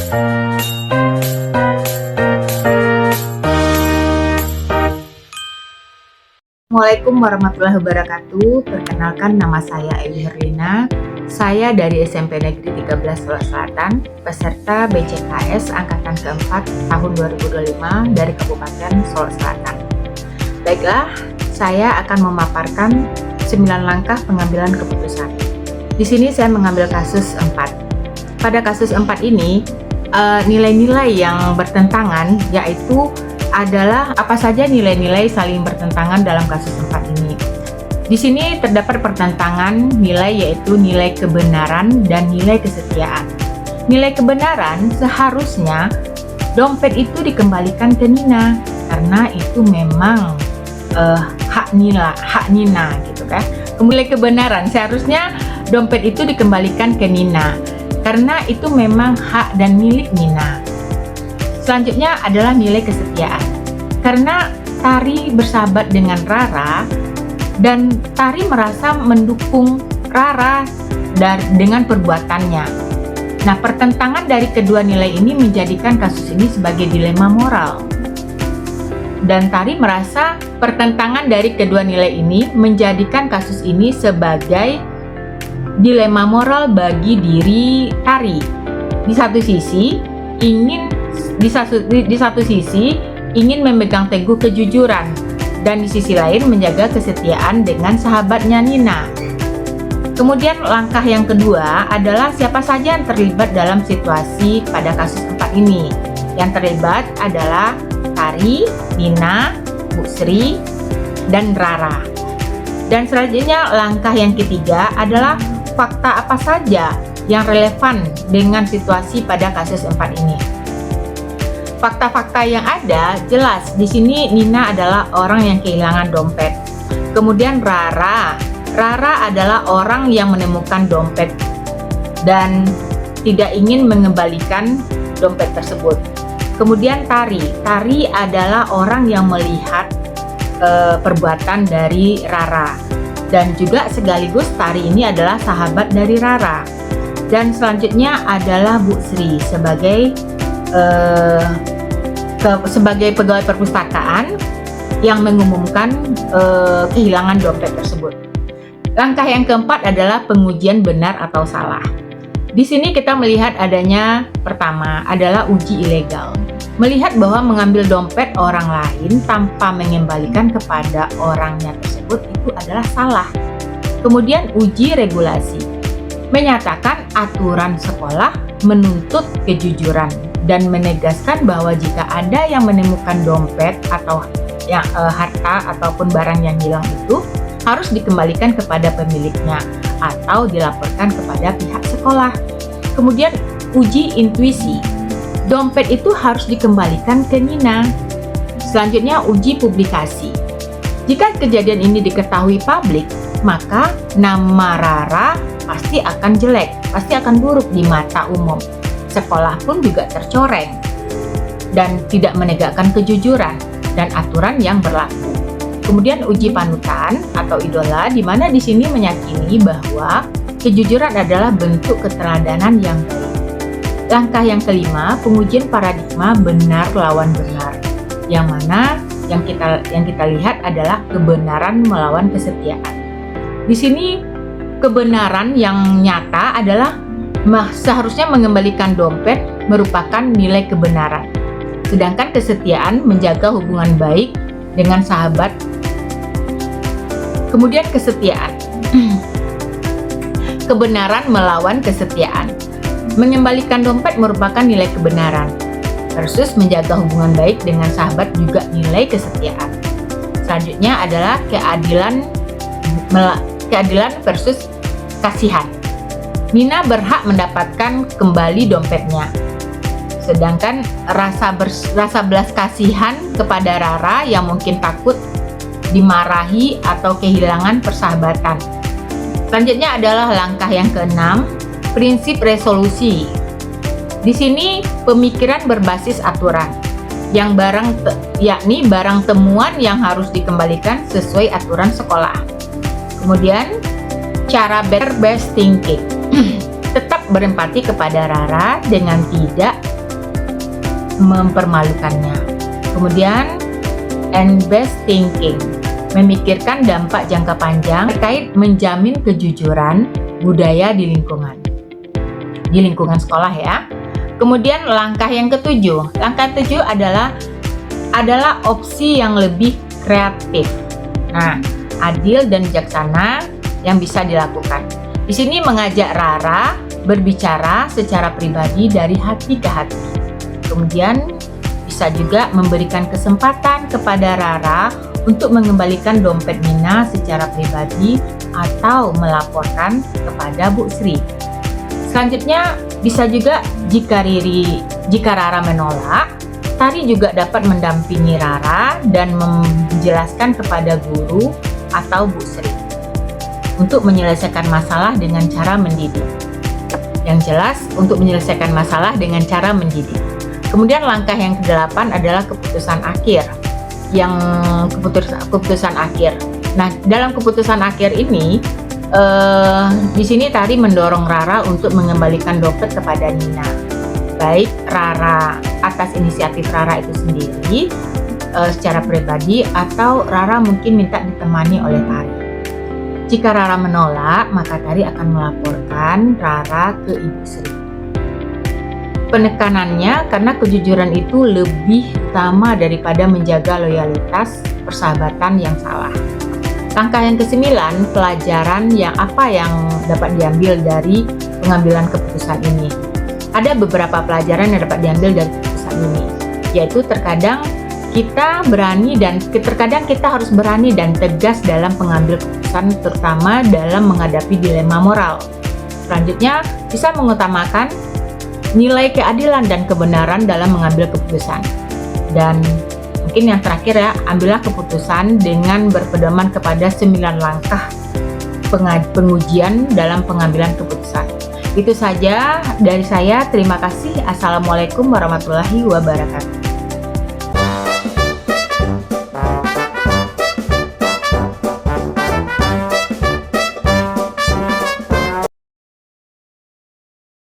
Assalamualaikum warahmatullahi wabarakatuh. Perkenalkan, nama saya Ewi Herlina. Saya dari SMP Negeri 13 Solok Selatan, peserta BCKS Angkatan keempat tahun 2025 dari Kabupaten Solok Selatan. Baiklah, saya akan memaparkan 9 langkah pengambilan keputusan. Di sini saya mengambil kasus 4. Pada kasus 4 ini, nilai-nilai yang bertentangan yaitu adalah apa saja nilai-nilai saling bertentangan dalam kasus 4 ini. Di sini terdapat pertentangan nilai yaitu nilai kebenaran dan nilai kesetiaan. Nilai kebenaran seharusnya dompet itu dikembalikan ke Nina karena itu memang hak Nina gitu kan. Nilai kebenaran seharusnya dompet itu dikembalikan ke Nina karena itu memang hak dan milik Nina. Selanjutnya adalah nilai kesetiaan. Karena Tari bersahabat dengan Rara dan Tari merasa mendukung Rara dengan perbuatannya. Nah, pertentangan dari kedua nilai ini menjadikan kasus ini sebagai dilema moral. Dan Tari merasa pertentangan dari kedua nilai ini menjadikan kasus ini sebagai dilema moral bagi diri Tari. Di satu sisi ingin memegang teguh kejujuran dan di sisi lain menjaga kesetiaan dengan sahabatnya Nina. Kemudian langkah yang kedua adalah siapa saja yang terlibat dalam situasi pada kasus 4 ini. Yang terlibat adalah Tari, Nina, Bu Sri, dan Rara. Dan selanjutnya langkah yang ketiga adalah fakta apa saja yang relevan dengan situasi pada kasus 4 ini. Fakta-fakta yang ada jelas di sini Nina adalah orang yang kehilangan dompet. Kemudian Rara adalah orang yang menemukan dompet dan tidak ingin mengembalikan dompet tersebut. Kemudian Tari adalah orang yang melihat perbuatan dari Rara dan juga sekaligus Tari ini adalah sahabat dari Rara. Dan selanjutnya adalah Bu Sri sebagai pegawai perpustakaan yang mengumumkan kehilangan dompet tersebut. Langkah yang keempat adalah pengujian benar atau salah. Di sini kita melihat adanya pertama adalah uji ilegal. Melihat bahwa mengambil dompet orang lain tanpa mengembalikan kepada orangnya tersebut itu adalah salah. Kemudian uji regulasi. Menyatakan aturan sekolah menuntut kejujuran dan menegaskan bahwa jika ada yang menemukan dompet atau harta ataupun barang yang hilang itu harus dikembalikan kepada pemiliknya atau dilaporkan kepada pihak sekolah. Kemudian uji intuisi. Dompet itu harus dikembalikan ke Nina. Selanjutnya uji publikasi. Jika kejadian ini diketahui publik, maka nama Rara pasti akan jelek, pasti akan buruk di mata umum. Sekolah pun juga tercoreng dan tidak menegakkan kejujuran dan aturan yang berlaku. Kemudian uji panutan atau idola, di mana di sini meyakini bahwa kejujuran adalah bentuk keteladanan yang baik. Langkah yang kelima, pengujian paradigma benar lawan benar, yang mana yang kita lihat adalah kebenaran melawan kesetiaan. Di sini kebenaran yang nyata adalah seharusnya mengembalikan dompet merupakan nilai kebenaran. Sedangkan kesetiaan menjaga hubungan baik dengan sahabat. Kemudian kesetiaan. Kebenaran melawan kesetiaan. Mengembalikan dompet merupakan nilai kebenaran versus menjaga hubungan baik dengan sahabat juga nilai kesetiaan. Selanjutnya adalah keadilan versus kasihan. Nina berhak mendapatkan kembali dompetnya. Sedangkan rasa belas kasihan kepada Rara yang mungkin takut dimarahi atau kehilangan persahabatan. Selanjutnya adalah langkah yang keenam, prinsip resolusi. Di sini pemikiran berbasis aturan, yakni barang temuan yang harus dikembalikan sesuai aturan sekolah. Kemudian cara best thinking. Tetap berempati kepada Rara dengan tidak mempermalukannya. Kemudian, and best thinking, memikirkan dampak jangka panjang terkait menjamin kejujuran budaya di lingkungan sekolah ya. Kemudian langkah yang ketujuh adalah opsi yang lebih kreatif. Nah, adil dan bijaksana yang bisa dilakukan. Di sini mengajak Rara berbicara secara pribadi dari hati ke hati. Kemudian bisa juga memberikan kesempatan kepada Rara untuk mengembalikan dompet Mina secara pribadi atau melaporkan kepada Bu Sri. Selanjutnya bisa juga jika Rara menolak, Tari juga dapat mendampingi Rara dan menjelaskan kepada guru atau Bu Sri untuk menyelesaikan masalah dengan cara mendidik. Yang jelas, untuk menyelesaikan masalah dengan cara mendidik. Kemudian langkah yang ke-8 adalah keputusan akhir. Keputusan akhir. Nah, dalam keputusan akhir ini, di sini Tari mendorong Rara untuk mengembalikan dompet kepada Nina. Baik Rara atas inisiatif Rara itu sendiri secara pribadi, atau Rara mungkin minta ditemani oleh Tari. Jika Rara menolak, maka Tari akan melaporkan Rara ke Ibu Sri. Penekanannya karena kejujuran itu lebih utama daripada menjaga loyalitas persahabatan yang salah. Langkah yang ke-9, pelajaran yang dapat diambil dari pengambilan keputusan ini. Ada beberapa pelajaran yang dapat diambil dari keputusan ini, yaitu terkadang kita harus berani dan tegas dalam pengambil keputusan, terutama dalam menghadapi dilema moral. Selanjutnya, bisa mengutamakan nilai keadilan dan kebenaran dalam mengambil keputusan. Dan mungkin yang terakhir ya, ambillah keputusan dengan berpedoman kepada 9 langkah pengujian dalam pengambilan keputusan. Itu saja dari saya. Terima kasih. Assalamualaikum warahmatullahi wabarakatuh.